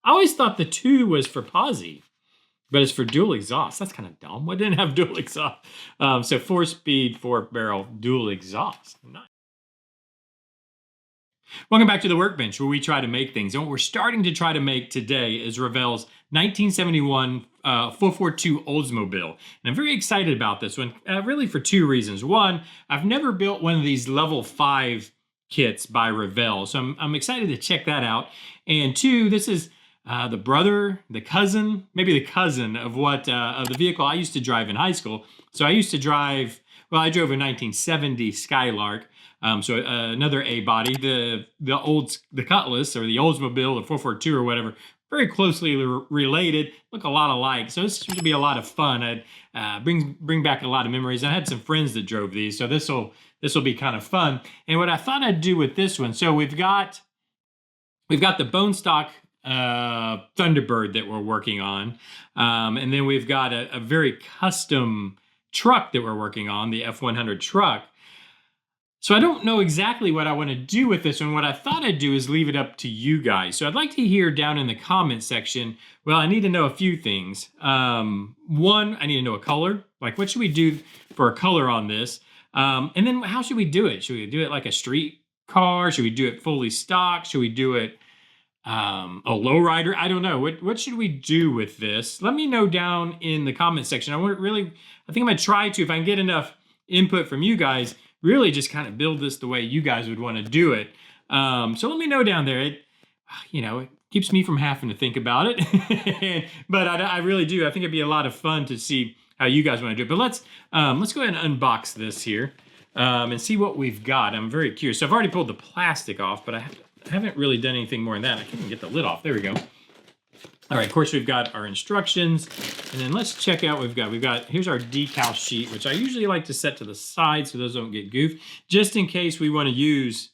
I always thought the 2 was for posi, but it's for dual exhaust. That's kind of dumb. Why didn't it have dual exhaust? So 4-speed, 4-barrel dual exhaust. Nice. Welcome back to the Workbench, where we try to make things. And what we're starting to try to make today is Revell's 1971 442 Oldsmobile. And I'm very excited about this one, really for 2 reasons. One, I've never built one of these level 5 kits by Revell, so I'm excited to check that out. And 2, this is the brother, the cousin, maybe the cousin of the vehicle I used to drive in high school. So I used to drive, I drove a 1970 Skylark. So another A body, the Cutlass or the Oldsmobile, the 442 or whatever, very closely related, look a lot alike. So this should be a lot of fun. I'd bring back a lot of memories. I had some friends that drove these, so this will be kind of fun. And what I thought I'd do with this one, so we've got the bone stock Thunderbird that we're working on, and then we've got a very custom truck that we're working on, the F100 truck. So I don't know exactly what I want to do with this one. What I thought I'd do is leave it up to you guys. So I'd like to hear down in the comment section, well, I need to know a few things. One, I need to know a color. Like, what should we do for a color on this? And then how should we do it? Should we do it like a street car? Should we do it fully stock? Should we do it a lowrider? I don't know. What should we do with this? Let me know down in the comment section. I think I'm going to try to, if I can get enough input from you guys, really just kind of build this the way you guys would want to do it. So let me know down there. It keeps me from having to think about it. But I really do. I think it'd be a lot of fun to see how you guys want to do it. But let's go ahead and unbox this here and see what we've got. I'm very curious. So I've already pulled the plastic off, but I haven't really done anything more than that. I can't even get the lid off. There we go. All right, of course, we've got our instructions, and then let's check out what we've got. Here's our decal sheet, which I usually like to set to the side so those don't get goofed, just in case we want to use,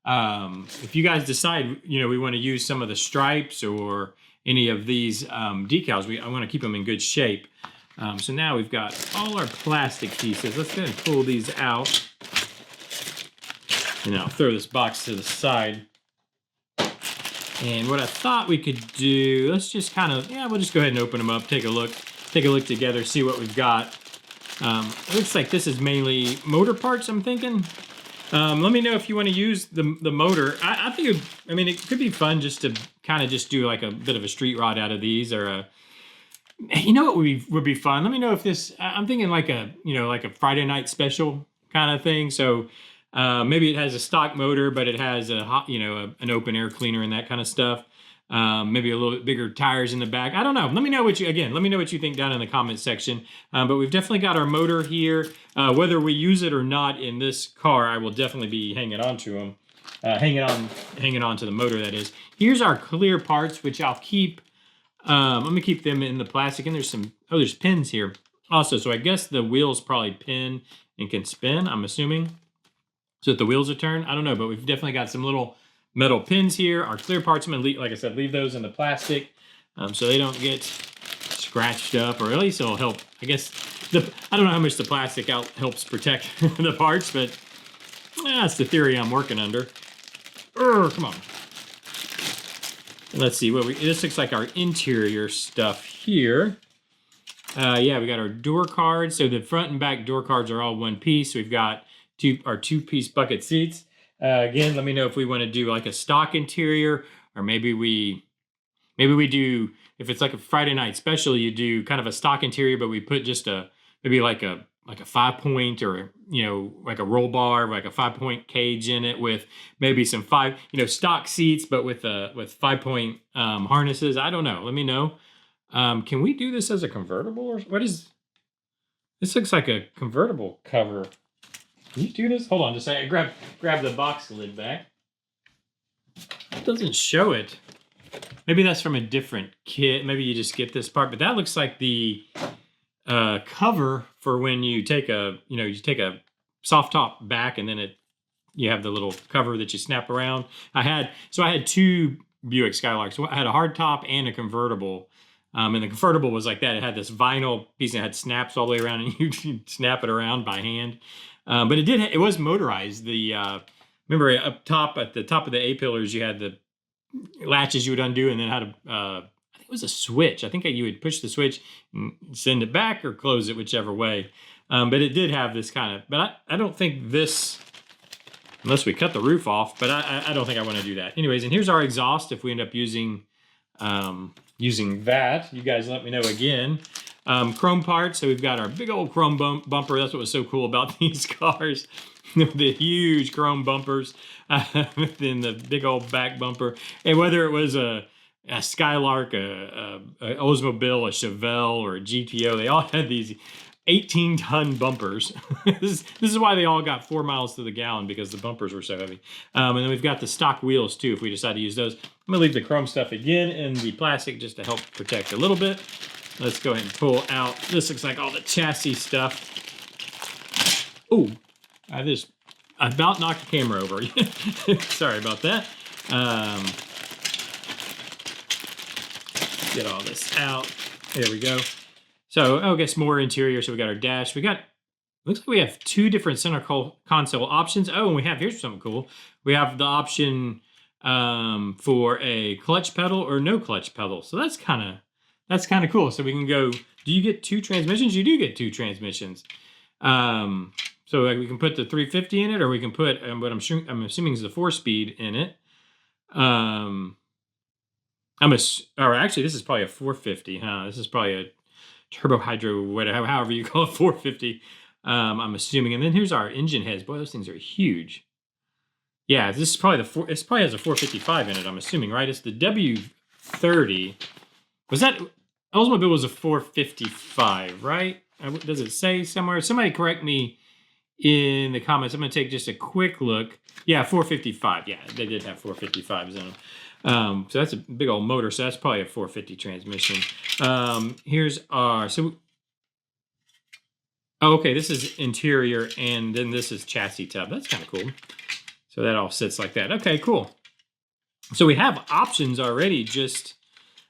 if you guys decide, we want to use some of the stripes or any of these decals, I want to keep them in good shape. So now we've got all our plastic pieces. Let's go ahead and pull these out. And I'll throw this box to the side. And what I thought we could do, let's just we'll just go ahead and open them up, take a look together, see what we've got. It looks like this is mainly motor parts, I'm thinking. Let me know if you want to use the motor. I think, it could be fun just to kind of just do like a bit of a street rod out of these, or what would be fun? Let me know if this, I'm thinking like a Friday night special kind of thing. So maybe it has a stock motor, but it has an open air cleaner and that kind of stuff. Maybe a little bit bigger tires in the back. I don't know. Let me know what you think down in the comment section. But we've definitely got our motor here. Whether we use it or not in this car, I will definitely be hanging on to them. Hanging on to the motor, that is. Here's our clear parts, which I'll keep. I'm gonna keep them in the plastic. And there's pins here also. So I guess the wheels probably pin and can spin, I'm assuming, so that the wheels are turned. I don't know, but we've definitely got some little metal pins here. Our clear parts, I'm gonna like I said, leave those in the plastic so they don't get scratched up, or at least it'll help. I guess I don't know how much the plastic helps protect the parts, but that's the theory I'm working under. Come on. Let's see this looks like our interior stuff here. Yeah, we got our door cards. So the front and back door cards are all one piece. We've got our 2-piece bucket seats. Again, let me know if we want to do like a stock interior, or maybe we do, if it's like a Friday night special, you do kind of a stock interior, but we put just maybe like a 5-point, or like a roll bar, like a 5-point cage in it with maybe some stock seats, but with 5-point harnesses. I don't know. Let me know. Can we do this as a convertible, or what is this? Looks like a convertible cover. Can you do this? Hold on just a second. Grab the box lid back. It doesn't show it. Maybe that's from a different kit. Maybe you just get this part, but that looks like the cover for when you take a soft top back, and then you have the little cover that you snap around. I had 2 Buick Skylarks. So I had a hard top and a convertible. And the convertible was like that. It had this vinyl piece that had snaps all the way around, and you could snap it around by hand. But it was motorized. Remember up top, at the top of the A-pillars, you had the latches you would undo, and then had I think it was a switch. I think you would push the switch and send it back or close it, whichever way. But it did have this kind of, but I don't think this, unless we cut the roof off, but I don't think I want to do that. Anyways, and here's our exhaust if we end up using that. You guys let me know again. Chrome parts, so we've got our big old chrome bumper. That's what was so cool about these cars. The huge chrome bumpers within the big old back bumper. And whether it was a Skylark, a Oldsmobile, a Revell, or a GTO, they all had these 18-ton bumpers. This is why they all got 4 miles to the gallon, because the bumpers were so heavy. And then we've got the stock wheels too, if we decide to use those. I'm gonna leave the chrome stuff again in the plastic just to help protect a little bit. Let's go ahead and pull out. This looks like all the chassis stuff. Ooh, I just about knocked the camera over. Sorry about that. Get all this out. There we go. So, I guess more interior. So we got our dash. We got, looks like we have 2 different center console options. Oh, and we have, here's something cool. We have the option for a clutch pedal or no clutch pedal. So that's kind of cool. So we can go, do you get 2 transmissions? You do get 2 transmissions. So like we can put the 350 in it, or we can put what I'm assuming is the 4-speed in it. Or actually, this is probably a 450, huh? This is probably a turbo hydro, whatever, however you call it, 450. I'm assuming. And then here's our engine heads. Boy, those things are huge. Yeah, this is probably it probably has a 455 in it, I'm assuming, right? It's the W30. Was that, Oldsmobile was a 455, right? Does it say somewhere? Somebody correct me in the comments. I'm going to take just a quick look. Yeah, 455. Yeah, they did have 455s in them. So that's a big old motor. So that's probably a 450 transmission. Here's our, okay, this is interior, and then this is chassis tub. That's kind of cool. So that all sits like that. Okay, cool. So we have options already just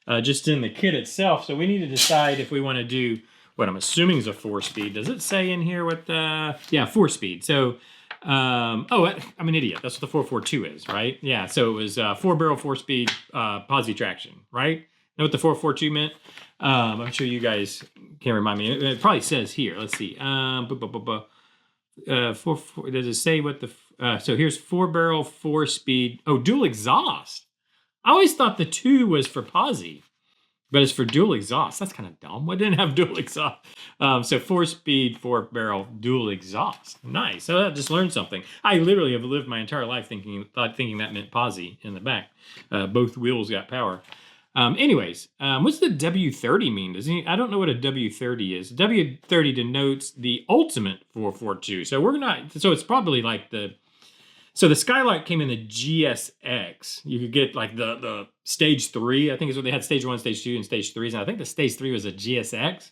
in the kit itself. So we need to decide if we want to do what I'm assuming is a 4-speed. Does it say in here what the, yeah, 4-speed. So, I'm an idiot. That's what the 442 is, right? Yeah, so it was 4-barrel, 4-speed, posi traction, right? Know what the 442 meant? I'm sure you guys can remind me. It probably says here. Let's see. Does it say what the, so here's 4-barrel, 4-speed. Oh, dual exhaust. I always thought the 2 was for posi. But it's for dual exhaust. That's kind of dumb. Why didn't it have dual exhaust? So 4-speed, 4-barrel, dual exhaust. Nice. So I just learned something. I literally have lived my entire life thinking that meant posi in the back. Both wheels got power. Anyways, what's the W30 mean? I don't know what a W30 is. W30 denotes the ultimate 442. So it's probably like so the Skylark came in the GSX. You could get like the stage 3. I think is what they had, stage 1, stage 2, and stage 3s. And I think the stage 3 was a GSX.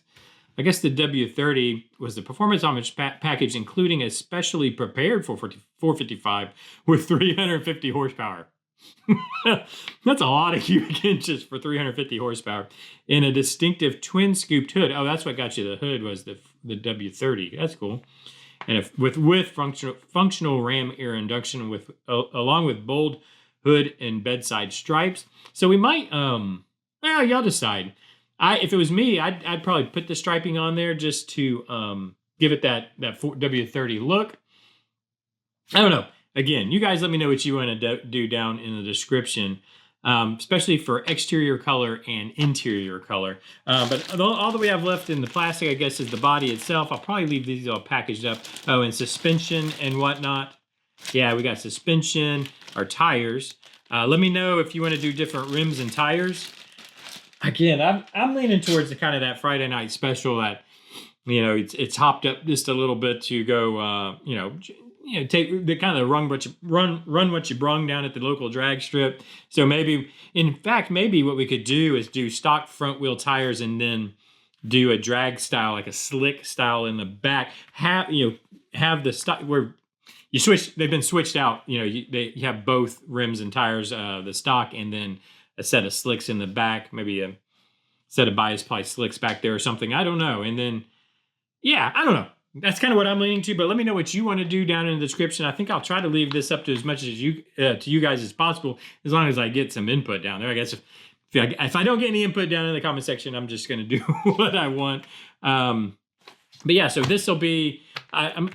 I guess the W30 was the performance homage package, including a specially prepared 455 with 350 horsepower. That's a lot of cubic inches for 350 horsepower in a distinctive twin scooped hood. Oh, that's what got you the hood, was the W30. That's cool. And with functional ram air induction, along with bold hood and bedside stripes. So we might, y'all decide. If it was me, I'd probably put the striping on there just to give it that W30 look. I don't know. Again, you guys let me know what you want to do down in the description, especially for exterior color and interior color. But all that we have left in the plastic, I guess, is the body itself. I'll probably leave these all packaged up. Oh, and suspension and whatnot. Yeah, we got suspension, our tires. Let me know if you want to do different rims and tires. Again, I'm leaning towards the kind of that Friday night special that, it's hopped up just a little bit to go, take the kind of run what you brung down at the local drag strip. So maybe what we could do is do stock front wheel tires and then do a drag style, like a slick style in the back. Have the stock where you switch. They've been switched out. You have both rims and tires, the stock, and then a set of slicks in the back. Maybe set of bias ply slicks back there or something. I don't know. And then, yeah, I don't know. that's kind of what I'm leaning to, but let me know what you want to do down in the description. I think I'll try to leave this up to as much as you to you guys as possible, as long as I get some input down there. I guess if I don't get any input down in the comment section, I'm just going to do what I want. But yeah, so this will be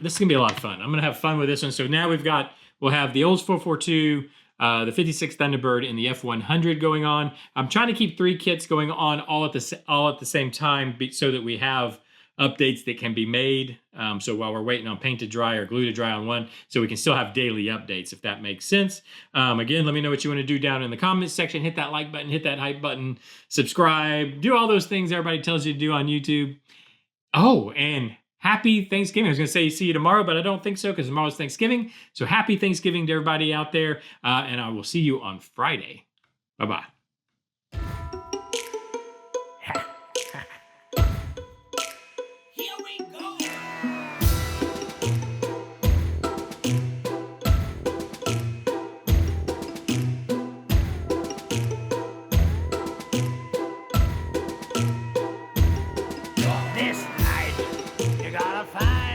this is gonna be a lot of fun. I'm gonna have fun with this one. So now we'll have the Olds 442, the 56 Thunderbird, and the F100 going on. I'm trying to keep 3 kits going on all at the same time, so that we have updates that can be made. So while we're waiting on paint to dry or glue to dry on one, so we can still have daily updates, if that makes sense. Again, let me know what you want to do down in the comments section. Hit that like button, hit that hype button, subscribe, do all those things everybody tells you to do on YouTube. Oh, and happy Thanksgiving. I was going to say see you tomorrow, but I don't think so, because tomorrow's Thanksgiving. So happy Thanksgiving to everybody out there, and I will see you on Friday. Bye-bye. Here we go. This night, you gotta find